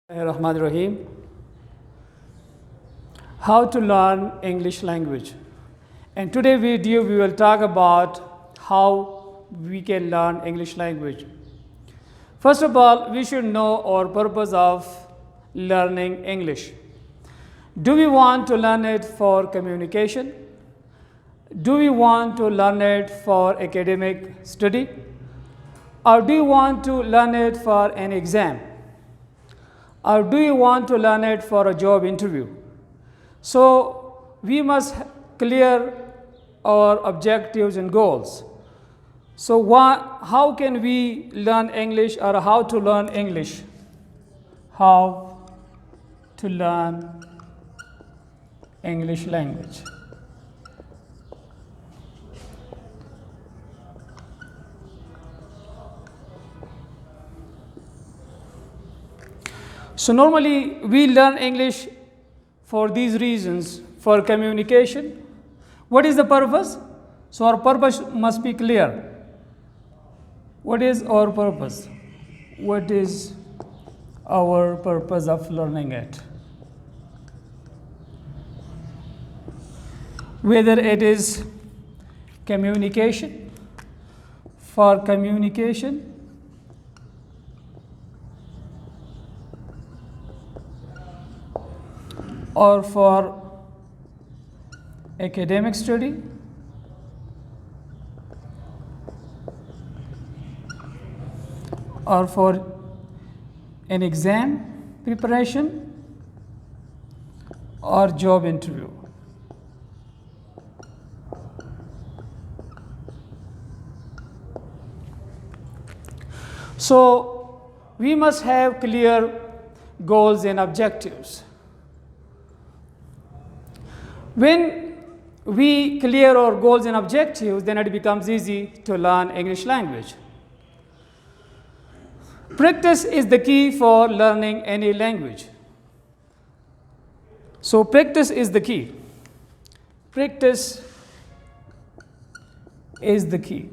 Rahman Rahim. How to learn English language. In today's video, we will talk about how we can learn English language. First of all, we should know our purpose of learning English. Do we want to learn it for communication? Do we want to learn it for academic study? Or do you want to learn it for an exam? Or do you want to learn it for a job interview? So we must clear our objectives and goals. So how can we learn English, or how to learn English? How to learn English language. So normally we learn English for these reasons: for communication. What is the purpose? So our purpose must be clear. What is our purpose? What is our purpose of learning it? Whether it is communication, for communication, or for academic study, or for an exam preparation, or job interview. So we must have clear goals and objectives. When we clear our goals and objectives, then it becomes easy to learn English language. Practice is the key for learning any language. So practice is the key. Practice is the key.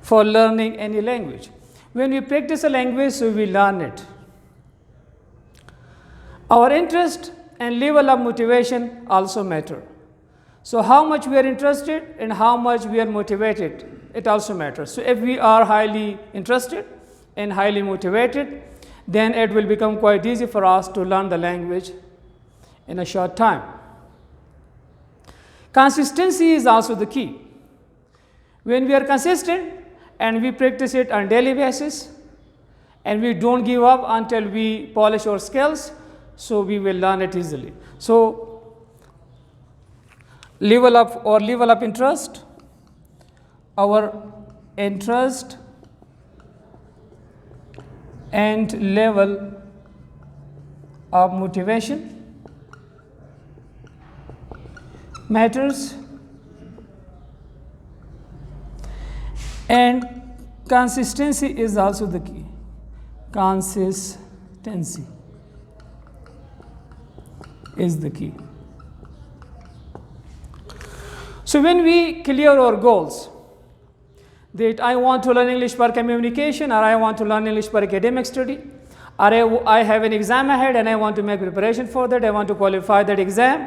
For learning any language. When we practice a language, so we learn it. Our interest and level of motivation also matter. So how much we are interested and how much we are motivated, it also matters. So if we are highly interested and highly motivated, then it will become quite easy for us to learn the language in a short time. Consistency is also the key. When we are consistent and we practice it on daily basis, and we don't give up until we polish our skills, so we will learn it easily. So level of interest, our interest and level of motivation matters, and consistency is also the key. Consistency is the key. So when we clear our goals, that I want to learn English for communication, or I want to learn English for academic study, or I have an exam ahead and I want to make preparation for that, I want to qualify that exam,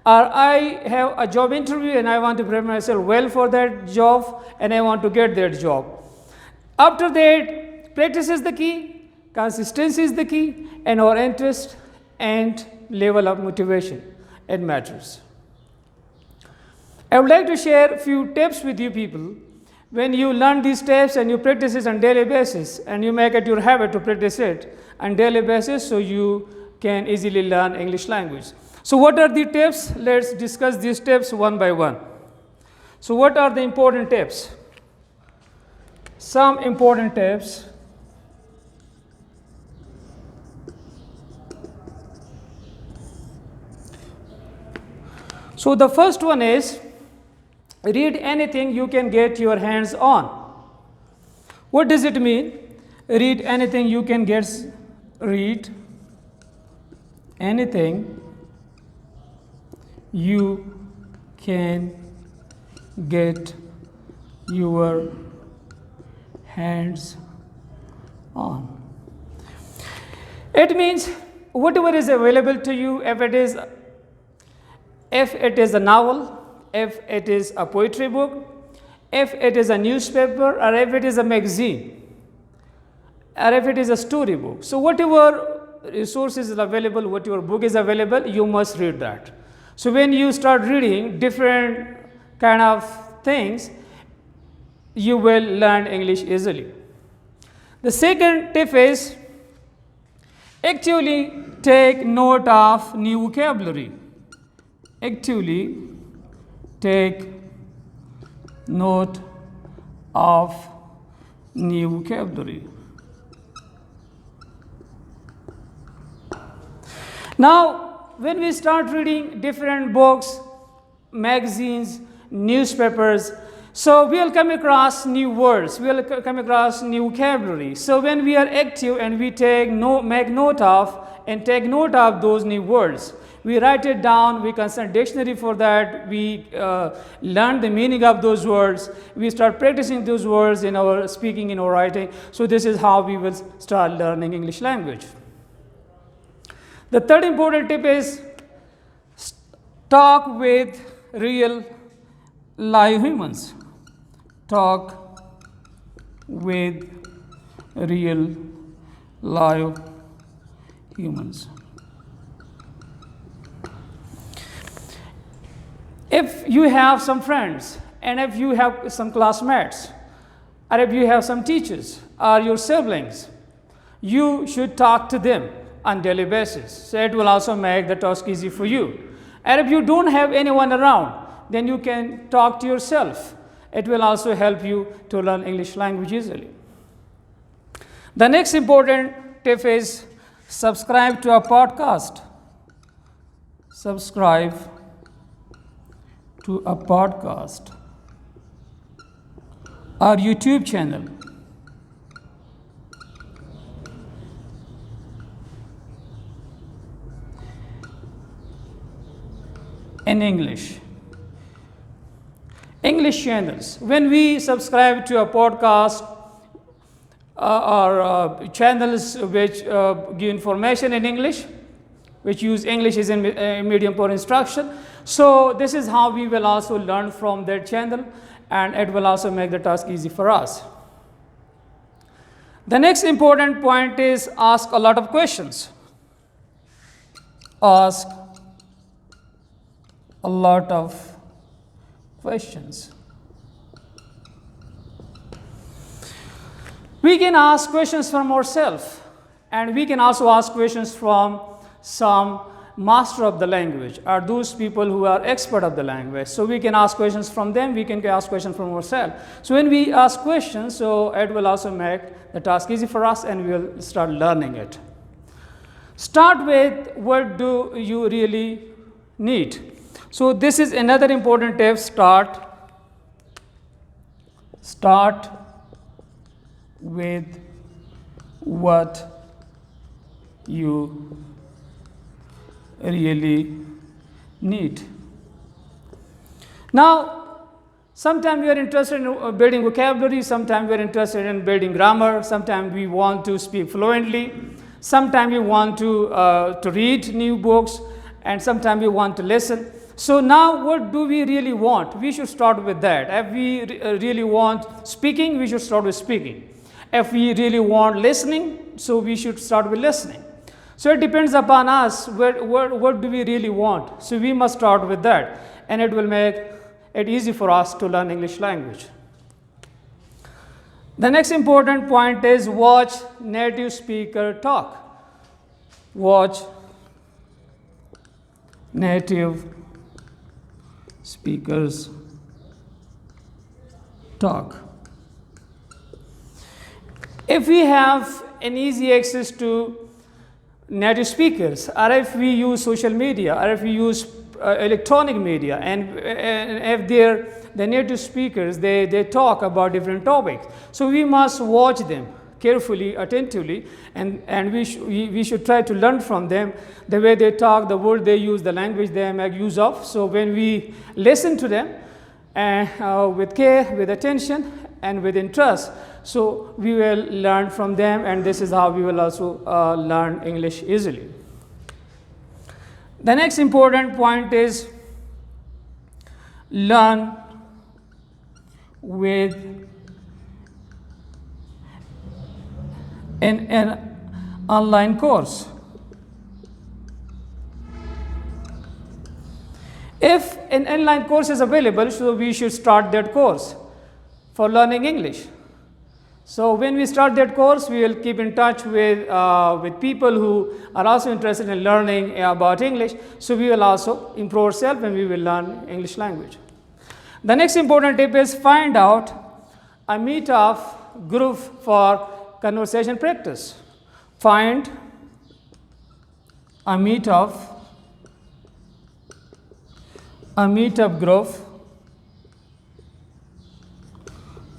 or I have a job interview and I want to prepare myself well for that job and I want to get that job. After that, practice is the key, consistency is the key, and our interest and level of motivation, it matters. I would like to share a few tips with you people. When you learn these tips and you practice it on daily basis, and you make it your habit to practice it on daily basis, so you can easily learn English language. So what are the tips? Let's discuss these tips one by one. So what are the important tips? Some important tips. So the first one is, read anything you can get your hands on. What does it mean? Read anything you can read anything you can get your hands on. It means whatever is available to you, if it is a novel, if it is a poetry book, if it is a newspaper, or if it is a magazine, or if it is a storybook. So whatever resources is available, whatever book is available, you must read that. So when you start reading different kind of things, you will learn English easily. The second tip is actively take note of new vocabulary. Actively take note of new vocabulary. Now, when we start reading different books, magazines, newspapers, so we will come across new words, we will come across new vocabulary. So when we are active and we make note of and take note of those new words, we write it down, we consult dictionary for that, we learn the meaning of those words, we start practicing those words in our speaking, in our writing. So this is how we will start learning English language. The third important tip is talk with real live humans. Talk with real live humans. If you have some friends, and if you have some classmates, or if you have some teachers or your siblings, you should talk to them on daily basis. So it will also make the task easy for you. And if you don't have anyone around, then you can talk to yourself. It will also help you to learn English language easily. The next important tip is subscribe to our podcast. Subscribe to a podcast, our YouTube channel. In English channels. When we subscribe to a podcast or channels which give information in English, which use English as a medium for instruction, so this is how we will also learn from that channel, and it will also make the task easy for us. The next important point is ask a lot of questions. Ask a lot of questions. We can ask questions from ourselves, and we can also ask questions from some master of the language, or those people who are expert of the language. So we can ask questions from them, we can ask questions from ourselves. So when we ask questions, so it will also make the task easy for us, and we will start learning it. Start with what do you really need. So this is another important tip. Start with what you really need. Now, sometimes we are interested in building vocabulary, sometimes we are interested in building grammar, sometimes we want to speak fluently, sometimes we want to read new books, and sometimes we want to listen. So now what do we really want? We should start with that. If we really want speaking, we should start with speaking. If we really want listening, so we should start with listening. So it depends upon us, what do we really want. So we must start with that, and it will make it easy for us to learn English language. The next important point is watch native speaker talk. Watch native speakers talk. If we have an easy access to native speakers, or if we use social media, or if we use electronic media, and if the native speakers, they talk about different topics, so we must watch them carefully, attentively, and we should try to learn from them the way they talk, the word they use, the language they make use of. So when we listen to them with care, with attention, and with interest, So we will learn from them, and this is how we will also learn English easily. The next important point is learn with an online course. If an online course is available, so we should start that course for learning English. So when we start that course, we will keep in touch with people who are also interested in learning about English. So we will also improve ourselves when we will learn English language. The next important tip is find out a meetup group for conversation practice. Find a meetup group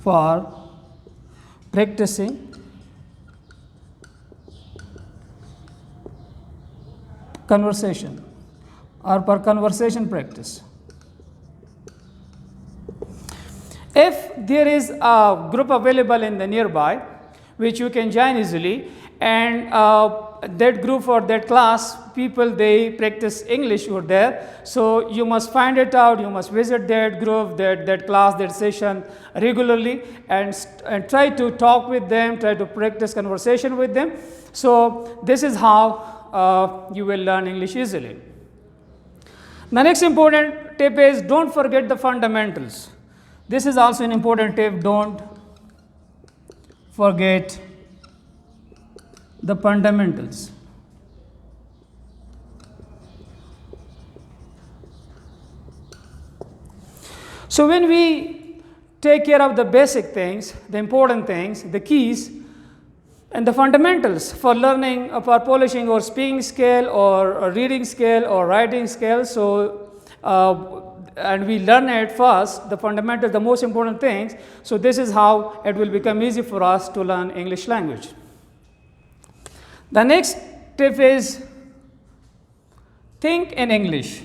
for practicing conversation or for conversation practice. If there is a group available in the nearby which you can join easily, and that group or that class people, they practice English over there, so you must find it out, you must visit that group, that class, that session regularly, and try to talk with them, try to practice conversation with them. So this is how you will learn English easily. The next important tip is don't forget the fundamentals. This is also an important tip. Don't forget the fundamentals. So when we take care of the basic things, the important things, the keys and the fundamentals for learning, for polishing our speaking skill or reading skill or writing skill, so and we learn it first, the fundamentals, the most important things, so this is how it will become easy for us to learn English language. The next tip is think in English.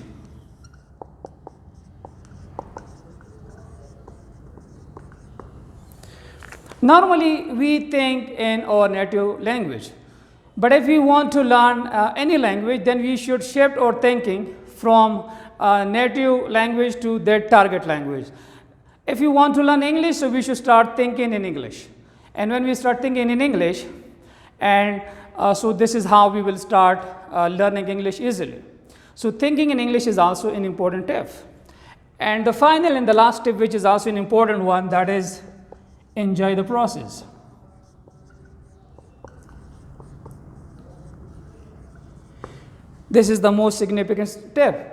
Normally we think in our native language, but if we want to learn any language, then we should shift our thinking from native language to that target language. If you want to learn English, so we should start thinking in English, and when we start thinking in English, and so this is how we will start learning English easily. So thinking in English is also an important tip. And the final and the last tip, which is also an important one, that is enjoy the process. This is the most significant tip.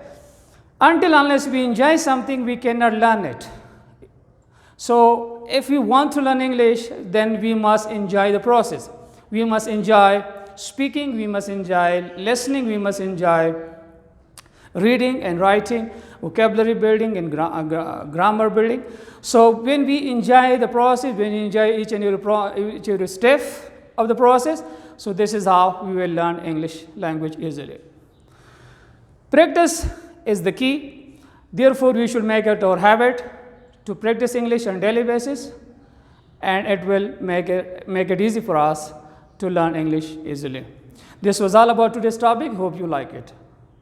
Until unless we enjoy something, we cannot learn it. So if we want to learn English, then we must enjoy the process. We must enjoy speaking, we must enjoy listening, we must enjoy reading and writing, vocabulary building and grammar building. So when we enjoy the process, when we enjoy each and every step of the process, so this is how we will learn English language easily. Practice is the key. Therefore, we should make it our habit to practice English on a daily basis, and it will make it easy for us to learn English easily. This was all about today's topic. Hope you like it.